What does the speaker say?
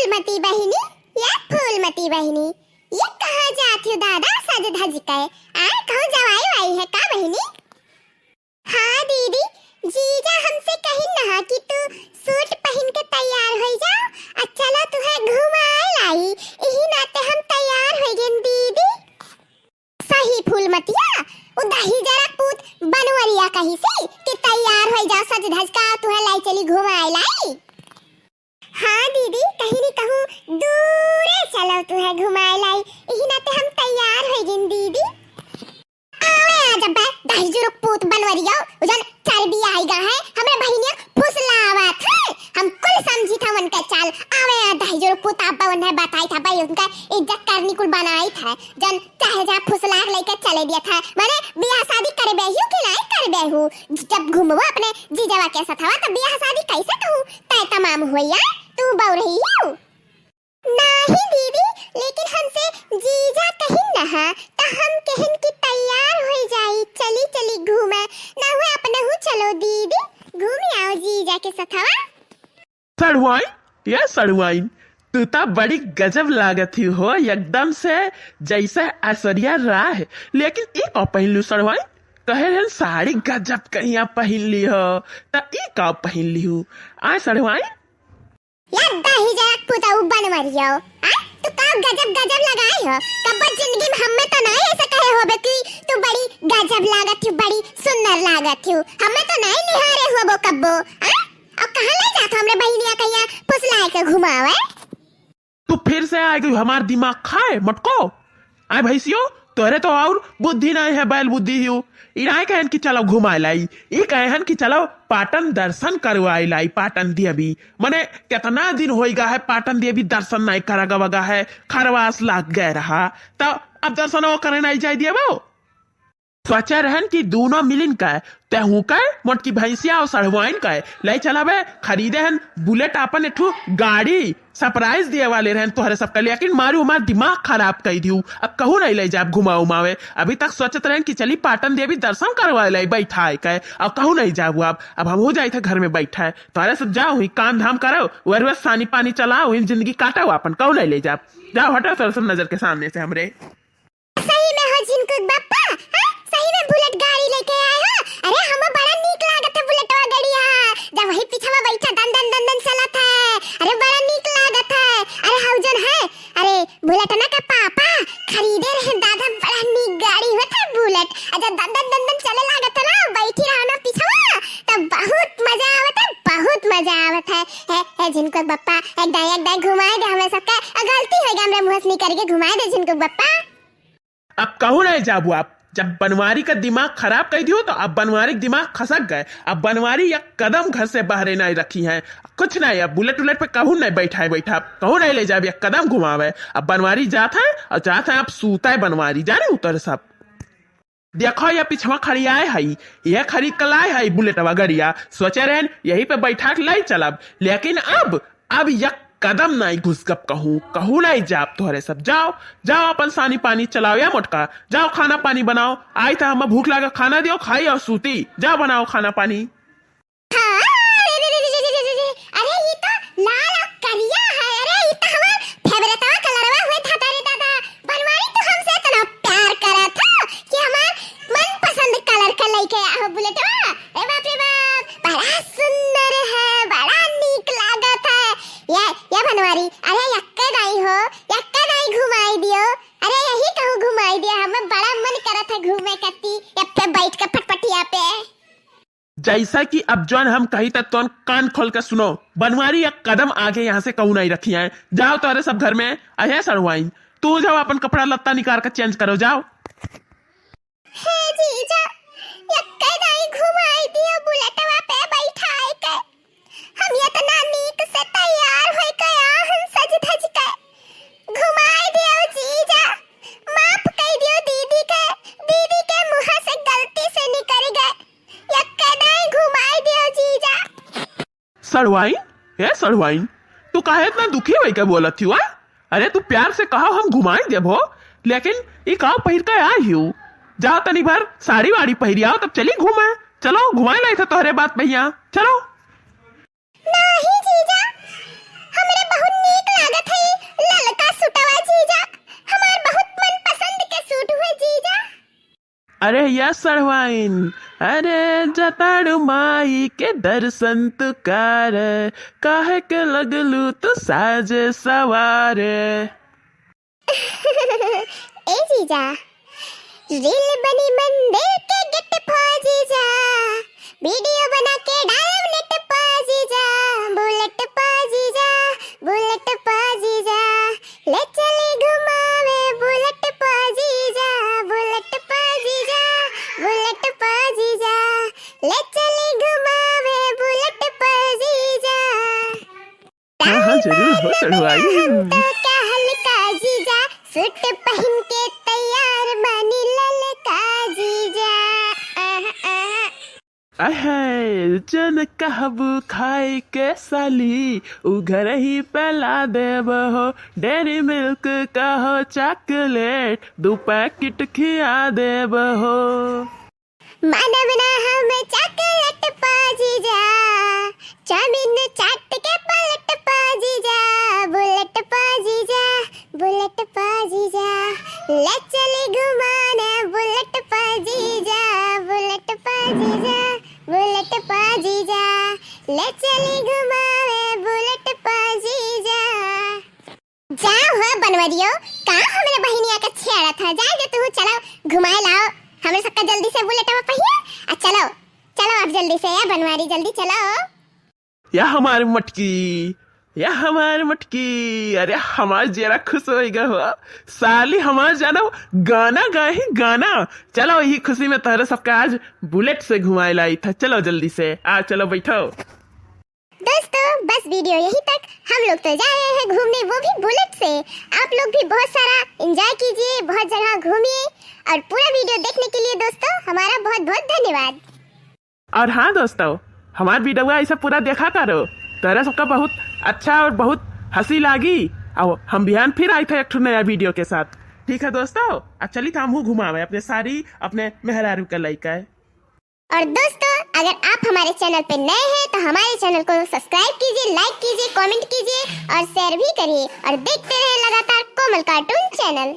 फूलमती बहिनी, ये फूलमती बहिनी, ये कहाँ जाती हो दादा सज धज के? कहूँ जवाई आई है का बहिनी? हाँ दीदी, जीजा हमसे कही ना कि तू सूट पहन के तैयार हो जाओ और चलो तुम्हें घुमाए लाई, यही नाते हम तैयार हो गए दीदी। सही फूलमतिया, उदाही जरा पूत बनवरिया कही से कि तैयार हो जाओ सज धज का तुम्हें लाई चली घुमाए लाई। हाँ दीदी, कहीं नहीं कहूँ दूरे चलो तुम्हें घुमाए लाई, यही नाते हम तैयार हो गए दीदी। आवे जब दही जो पूत बनवरिया उजन चर्बी आएगा है हमरे बहिनिया फुसलावत है, हम कुल समझी था उनका चाल। आवे दही जो पूत आपा उन्हें बताई था भाई, उनका इज्जत करनी कुल बनाई था, जन चाहे जा फुसलाक लेकर चले दिया था। माने बियाह शादी करे बेहू कि नहीं करे बेहू, जब घूमवा अपने जीजावा के साथ हवा तब बियाह शादी कैसे कहूँ तय तमाम हुआ। तू बहु रही हो? नहीं दीदी, लेकिन हमसे जीजा कहीं ना तो हम कहन की तैयार हो जाई, चली चली घूमे ना हुए अपने हूँ। चलो दीदी घूम आओ जीजा के साथ। सड़वाइन या सड़वाइन, तू तो बड़ी गजब लागत ही हो, एकदम से जैसे ऐश्वर्या राय। लेकिन एक और पहन लू सड़वाइन, कहे रहे साड़ी गजब कहीं आप पहन ली हो, तो एक और पहन ली हूँ। आ सड़वाइन यार दही जरा पुताऊ बनवरियो, तू का गजब गजब लगाई हो, कब जिंदगी में हमें तो नहीं ऐसा कहे होबे कि तू बड़ी गजब लागत हो, बड़ी सुंदर लागत हो, हमें तो नहीं निहारे होबो कब्बो। और कहां ले जात हमरे बहिनिया कहिया फुसलाए के घुमावे? तू फिर से आ गई हमार दिमाग खाए मटको। आए भैसियो, तोरे तो और बुद्धि नहीं है, बैल बुद्धि हो। इराय कहन कि चलो घुमाए लाई, ये कहन कि चलो पाटन दर्शन करवाए लाई। पाटन देवी मने कितना दिन होएगा है पाटन देवी दर्शन नहीं करा वगा है, खरवास लाग गए रहा, तो अब दर्शन वो करे नहीं जाए दिए वो। सोचा रहन कि दोनों मिलिन का तेहू का मोटकी भैंसिया और सड़वाइन का ले चलावे खरीदे हन बुलेट अपन एठू गाड़ी सरप्राइज दिए वाले रहन तोहरे सब का, लेकिन मारू हमार दिमाग खराब कर दियो। अब कहूँ नहीं ले जाए घुमा उमावे, अभी तक सोचत रहन कि चली पाटन देवी दर्शन करवा ले बैठा है कहे, अब कहूँ नहीं जाऊ। अब हम हो जाए थे घर में बैठा है, तोहरे सब जाओ ही काम धाम करो, वर सानी पानी चलाओ, जिंदगी काटो अपन, कहूँ नहीं ले जाओ हटो तोहरे सब नजर के सामने से हमरे। सही में हो जिनको बापा, सही में बुलेट गाड़ी लेके आए हो? अरे हमें बड़ा नीक लागत है बुलेटवा गाड़िया, जब वही पीछे में बैठा दन दन दन दन चलत है, अरे बड़ा नीक लागत है। अरे हाउजन है, अरे बुलेट ना का पापा खरीदे रहे दादा, बड़ा नीक गाड़ी होता है बुलेट, जब दन दन दन दन चले लागत है ना, बैठी रहो ना पीछे में तो बहुत मजा आवत है, बहुत मजा आवत है। जिनको बप्पा एक दाई घुमाए दे हमें सबका, गलती हो गई हमरे मुंह से निकल के घुमाए दे जिनको बप्पा। अब कहूँ नहीं जाबू, आप जब बनवारी का दिमाग खराब कर दियो तो अब बनवारी का दिमाग खसक गए। अब बनवारी एक कदम घर से बाहर नहीं रखी है, कुछ नहीं, अब बुलेट उलेट पे कहूँ नहीं बैठा है, बैठा कहूँ नहीं ले जाए, एक कदम घुमावे। अब बनवारी जाता है और जाता है अब सूता है बनवारी, जाने उतर सब देखो ये पिछवा खड़ी आए है, ये खरीद कर लाए है बुलेटवा गड़िया, सोचे रहे यही पे बैठा के लाई चलब, लेकिन अब एक कदम नहीं घुसगप कहूँ नहीं जाप तोहरे सब। जाओ अपन सानी पानी चलाओ या मोटका, जाओ खाना पानी बनाओ, आई था हमें भूख लगा, खाना दियो खाई और सूती, जाओ बनाओ खाना पानी। अरे ये तो लाल और करिया है, अरे ये तो हमारा फेवरेटवा कलरवा हुए था तारे दादा। बनवारी तो हमसे इतना प्यार करा था कि हमार मनपसंद कलर का लेके आया हो बुलेटवा। अरे बाप रे बाप, बड़ा सुंदर है, बड़ा नीक लागत है। ये बनवारी, अरे यक्का दाई घुमाई दियो, अरे यही कहूँ घुमाई दिया, हमें बड़ा मन करा था घूमे कती पे बैठ के फटफटिया पे। जैसा कि अब जौन हम कही तक तो कान खोल कर सुनो, बनवारी एक कदम आगे यहाँ से कहूँ नहीं रखी है, जाओ तोरे सब घर में अहे सड़वाइन, तू जाओ अपन कपड़ा लत्ता निकाल कर चेंज करो, जाओ। हे जीजा, यक्का दाई घुमाई दियो बुलेटवा पे बैठाए के, हम इतना नीक से तैयार होई के हम सज धज के घुमाई दियो जीजा, माफ कर दियो दीदी के मुंह से गलती से निकल गए, यक्का दाई घुमाई दियो जीजा। सड़वाइन तू काहे इतना दुखी होई के बोलत थी? अरे तू प्यार से कहो हम घुमाई देबो, लेकिन ये काव पहिर के आई हूँ, जाओ तनी भर साड़ी वाड़ी पहिरी आओ तब चली घूमे, चलो घुमाए लाई था तोहरे बात भैया, चलो। नहीं जीजा, हमरे बहुत नीक लागत अरे या सरवाइन, अरे जताड़ू माई के दर्शन तू कर, काहे के लगलू तू साजे सवार। ए जीजा, रील बनी मंदिर के गिट पा जीजा, वीडियो बना के डाल नेट पा जीजा, बुलेट पा जीजा, बुलेट पा जीजा, ले चले घुमावे बुलेट पा जीजा, बुलेट पा जीजा, बुलेट पा जीजा, ले चले घुमावे बुलेट पा जीजा। हाँ जरूर हो सरवाइन। तो क्या हल्का जीजा, सूट पहन के तैयार बनी ललका जीजा। अहे जन कहबू खाए के साली, उघर ही पला देब हो, डेरी मिल्क कहो चॉकलेट, 2 पैकेट खिया देब हो। मानव ना हम चॉकलेट पा जीजा, चाउमीन चाट के पलट पा जीजा, बुलेट पा जीजा, बुलेट पा जीजा, ले चले घुमाने बुलेट पा जीजा, बुलेट पा जीजा, बुलेट पा जीजा, ले चले घुमावे बुलेट पा जीजा। जाओ हो बनवरियो, कहाँ हमरे बहिनिया का छेड़ा था, जा जो तू चलो घुमाए लाओ हमरे सबका जल्दी से बुलेट में पहिया। चलो चलो अब जल्दी से या बनवारी जल्दी चलो। या हमारी मटकी, या हमारी मटकी, अरे हमार जरा खुश हो गया हो साली, हमार जानो गाना गाए ही गाना। चलो यही खुशी में तहरे सबका आज बुलेट से घुमाए लाई था, चलो जल्दी से आ, चलो बैठो। दोस्तों बस वीडियो यहीं तक, हम लोग तो जा रहे हैं घूमने, वो भी बुलेट से। आप लोग भी बहुत सारा एंजॉय कीजिए, बहुत जगह घूमिए, और पूरा वीडियो देखने के लिए दोस्तों हमारा बहुत बहुत धन्यवाद। और हाँ दोस्तों, हमार वीडियो ऐसा पूरा देखा करो, तहरा सबका बहुत अच्छा और बहुत हंसी लागी। और हम बिहान फिर आए थे एक नया वीडियो के साथ। ठीक है दोस्तों, अब चलिए हम हूँ घुमावे अपने सारी अपने मेहरारू का लड़का है। और दोस्तों अगर आप हमारे चैनल पे नए हैं तो हमारे चैनल को सब्सक्राइब कीजिए, लाइक कीजिए, कमेंट कीजिए और शेयर भी करिए, और देखते रहिए लगातार कोमल कार्टून चैनल।